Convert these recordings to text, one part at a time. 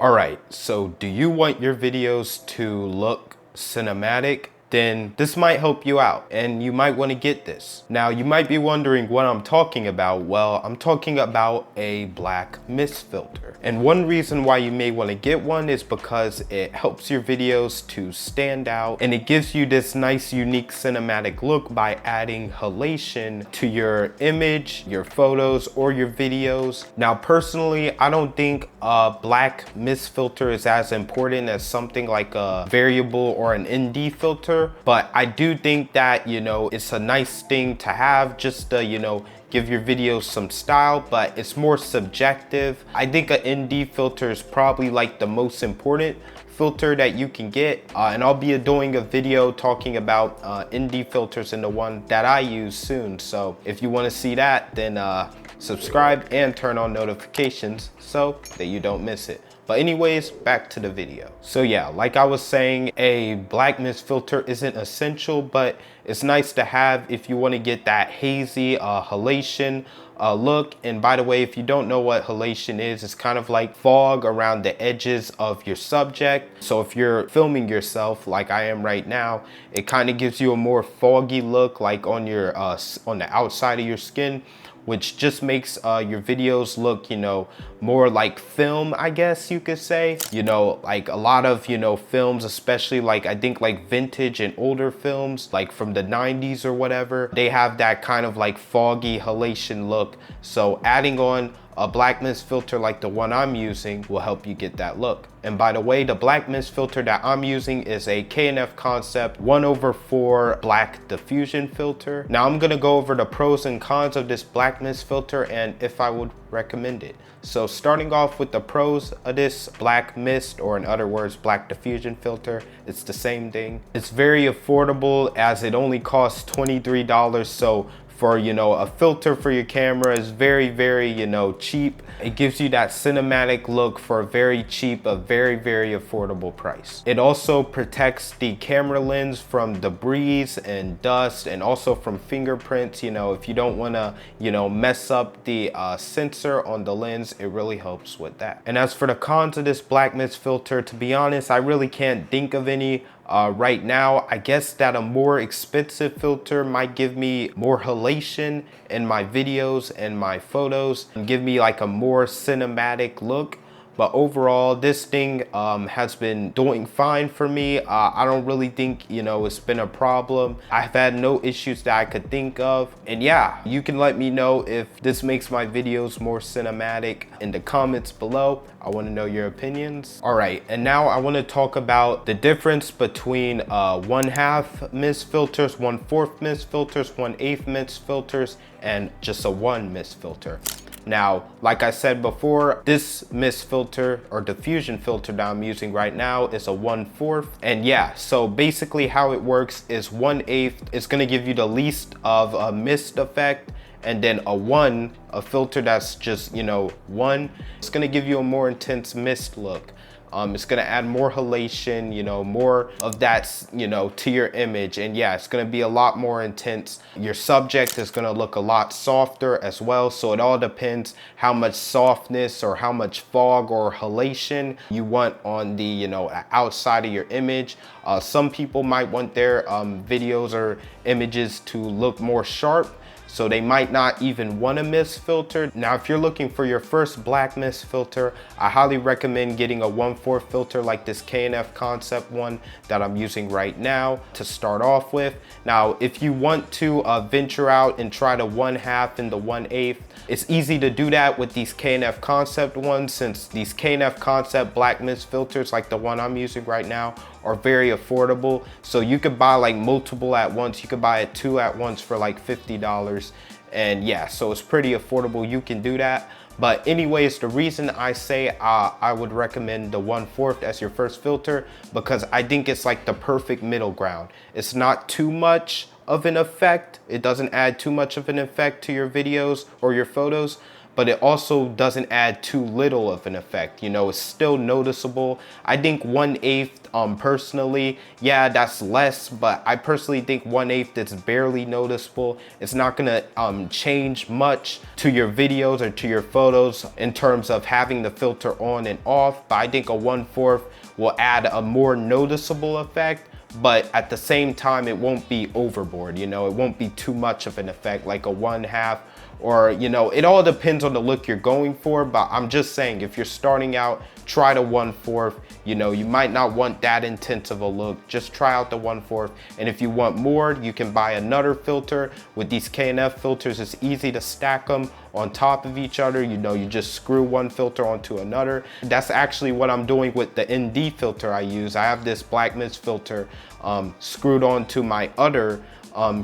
Alright, so do you want your videos to look cinematic? Then this might help you out and you might want to get this. Now you might be wondering what I'm talking about. Well, I'm talking about a black mist filter. And one reason why you may want to get one is because it helps your videos to stand out and it gives you this nice unique cinematic look by adding halation to your image, your photos, or your videos. Now personally, I don't think a black mist filter is as important as something like a variable or an ND filter. But I do think that, it's a nice thing to have just to, give your videos some style, but it's more subjective. I think an ND filter is probably like the most important filter that you can get. And I'll be doing a video talking about ND filters and the one that I use soon. So if you want to see that, then subscribe and turn on notifications so that you don't miss it. But anyways, back to the video. So yeah, like I was saying, a black mist filter isn't essential, but it's nice to have if you want to get that hazy halation look. And by the way, if you don't know what halation is, it's kind of like fog around the edges of your subject. So if you're filming yourself like I am right now, it kind of gives you a more foggy look, like on your on the outside of your skin, which just makes your videos look, more like film, I guess you could say. Like a lot of, films, especially like I think like vintage and older films, like from the 90s or whatever, they have that kind of like foggy halation look. So adding on a black mist filter like the one I'm using will help you get that look. And by the way, the black mist filter that I'm using is a K&F Concept 1/4 black diffusion filter. Now I'm gonna go over the pros and cons of this black mist filter and if I would recommend it. So starting off with the pros of this black mist, or in other words, black diffusion filter, it's the same thing. It's very affordable as it only costs $23. So for, a filter for your camera is very, very, cheap. It gives you that cinematic look for a very cheap, a very, very affordable price. It also protects the camera lens from debris and dust and also from fingerprints. If you don't want to, mess up the sensor on the lens, it really helps with that. And as for the cons of this black mist filter, to be honest, I really can't think of any right now. I guess that a more expensive filter might give me more halation in my videos and my photos and give me like a more cinematic look. But overall, this thing has been doing fine for me. I don't really think, it's been a problem. I've had no issues that I could think of. And yeah, you can let me know if this makes my videos more cinematic in the comments below. I want to know your opinions. All right, and now I want to talk about the difference between 1/2 mist filters, 1/4 mist filters, 1/8 mist filters, and just a 1 mist filter. Now, like I said before, this mist filter or diffusion filter that I'm using right now is a 1/4. And yeah, so basically how it works is 1/8 is gonna give you the least of a mist effect, and then a filter that's just, 1, it's gonna give you a more intense mist look. It's gonna add more halation, more of that, to your image. And yeah, it's gonna be a lot more intense. Your subject is gonna look a lot softer as well. So it all depends how much softness or how much fog or halation you want on the, outside of your image. Some people might want their videos or images to look more sharp, so they might not even want a mist filter. Now, if you're looking for your first black mist filter, I highly recommend getting a 1/4 filter like this K&F Concept one that I'm using right now to start off with. Now, if you want to venture out and try the 1/2 and the 1/8, it's easy to do that with these K&F Concept ones, since these K&F Concept black mist filters like the one I'm using right now are very affordable. So you could buy like multiple at once. You could buy 2 at once for like $50. And yeah, so it's pretty affordable. You can do that. But anyways, the reason I say I would recommend the 1/4 as your first filter, because I think it's like the perfect middle ground. It's not too much of an effect. It doesn't add too much of an effect to your videos or your photos, but it also doesn't add too little of an effect. You know, it's still noticeable. I think 1/8, personally, yeah, that's less, but I personally think 1/8 is barely noticeable. It's not gonna change much to your videos or to your photos in terms of having the filter on and off, but I think a 1/4 will add a more noticeable effect. But at the same time, it won't be overboard, you know, it won't be too much of an effect like a 1/2, or, you know, it all depends on the look you're going for. But I'm just saying, if you're starting out, try the 1/4. You know, you might not want that intense of a look. Just try out the 1/4. And if you want more, you can buy another filter. With these K&F filters, it's easy to stack them on top of each other. You know, you just screw one filter onto another. That's actually what I'm doing with the ND filter I use. I have this black mist filter screwed onto my other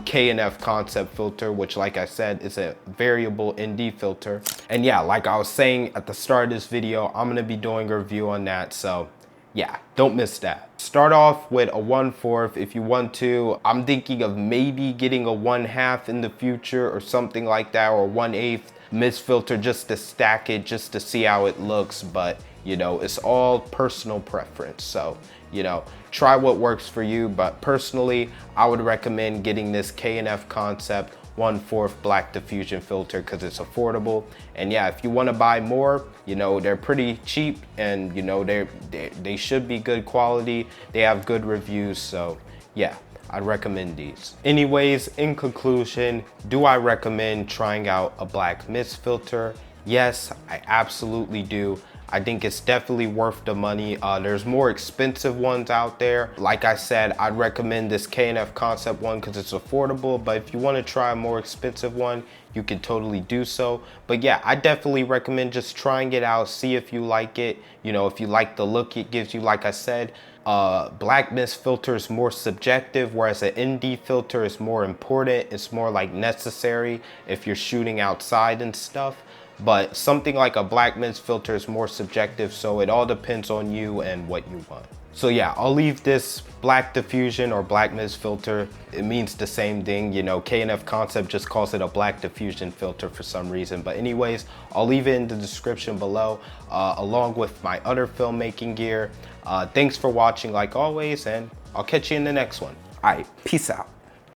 K&F Concept filter, which, like I said, is a variable ND filter. And yeah, like I was saying at the start of this video, I'm gonna be doing a review on that, so yeah, don't miss that. Start off with a 1/4 if you want to. I'm thinking of maybe getting a 1/2 in the future or something like that, or 1/8 mist filter just to stack it, just to see how it looks. But you know, it's all personal preference, so you know, try what works for you. But personally, I would recommend getting this K&F Concept 1/4 black diffusion filter because it's affordable. And yeah, if you want to buy more, you know, they're pretty cheap, and you know, they should be good quality. They have good reviews, so yeah, I'd recommend these. Anyways, in conclusion, do I recommend trying out a black mist filter? Yes, I absolutely do. I think it's definitely worth the money. There's more expensive ones out there. Like I said, I'd recommend this K&F Concept one because it's affordable, but if you want to try a more expensive one, you can totally do so. But yeah, I definitely recommend just trying it out, see if you like it. You know, if you like the look it gives you. Like I said, black mist filter is more subjective, whereas an ND filter is more important. It's more like necessary if you're shooting outside and stuff. But something like a black mist filter is more subjective, so it all depends on you and what you want. So yeah, I'll leave this black diffusion or black mist filter. It means the same thing, you know, K&F Concept just calls it a black diffusion filter for some reason. But anyways, I'll leave it in the description below, along with my other filmmaking gear. Thanks for watching like always, and I'll catch you in the next one. All right, peace out.